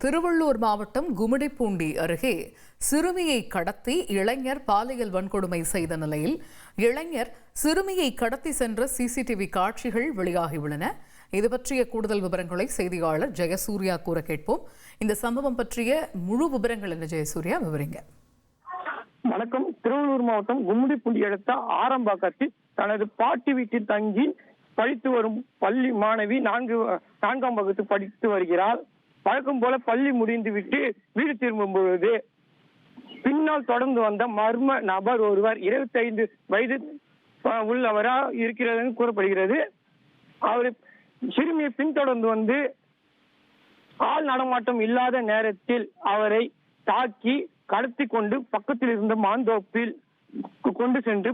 திருவள்ளூர் மாவட்டம் கும்மிடிப்பூண்டி அருகே சிறுமியை கடத்தி இளைஞர் பாலியல் வன்கொடுமை செய்த நிலையில் இளைஞர் சிறுமியை கடத்தி சென்ற சிசிடிவி காட்சிகள் வெளியாகியுள்ளன. இது பற்றிய கூடுதல் விவரங்களை செய்தியாளர் ஜெயசூர்யா கூற கேட்போம். இந்த சம்பவம் பற்றிய முழு விவரங்கள் என்ன ஜெயசூர்யா, விவரிங்க. வணக்கம். திருவள்ளூர் மாவட்டம் கும்மிடிப்பூண்டி அடுத்த ஆரம்பாக்கத்தில் தனது பாட்டி வீட்டில் தங்கி படித்து வரும் பள்ளி மாணவி 4ஆம் வகுப்பு படித்து வருகிறார். வழக்கம் போல பள்ளி முடிந்துவிட்டு வீடு திரும்பும் பொழுது பின்னால் தொடர்ந்து வந்த மர்ம நபர் ஒருவர் 25 வயது உள்ளவரா இருக்கிறது கூறப்படுகிறது. அவர் சிறுமியை பின்தொடர்ந்து வந்து ஆள் நடமாட்டம் இல்லாத நேரத்தில் அவரை தாக்கி கடத்தி கொண்டு பக்கத்தில் இருந்த மாந்தோப்பில் கொண்டு சென்று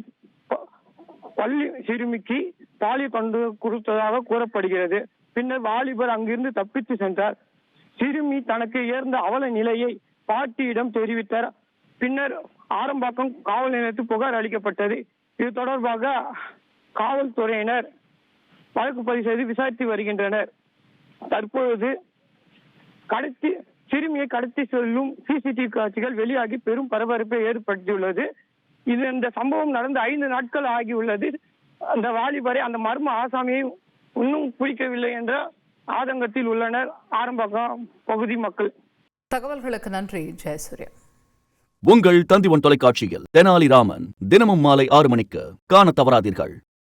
பள்ளி சிறுமிக்கு பாலியல் கொண்டு கொடுத்ததாக கூறப்படுகிறது. பின்னர் வாலிபர் அங்கிருந்து தப்பித்து சென்றார். சிறுமி தனக்கு ஏற்பட்ட அவல நிலையை பாட்டியிடம் தெரிவித்தார். பின்னர் ஆரம்பாக்கம் காவல் நிலையத்தில் புகார் அளிக்கப்பட்டது. இது தொடர்பாக காவல்துறையினர் வழக்கு பதிவு செய்து விசாரித்து வருகின்றனர். தற்பொழுது சிறுமியை கடத்தி செல்லும் சிசிடிவி காட்சிகள் வெளியாகி பெரும் பரபரப்பை ஏற்படுத்தியுள்ளது. இந்த சம்பவம் நடந்து 5 நாட்கள் ஆகியுள்ளது. அந்த வாலிபரை, அந்த மர்ம ஆசாமியை இன்னும் பிடிக்கவில்லை என்ற ஆதங்கத்தில் உள்ளனர் ஆரம்பாக்கம் பகுதி மக்கள். தகவல்களுக்கு நன்றி ஜெயசூர்யா. உங்கள் தந்திவன் தொலைக்காட்சியில் தெனாலிராமன் தினமும் மாலை 6 மணிக்கு காண தவறாதீர்கள்.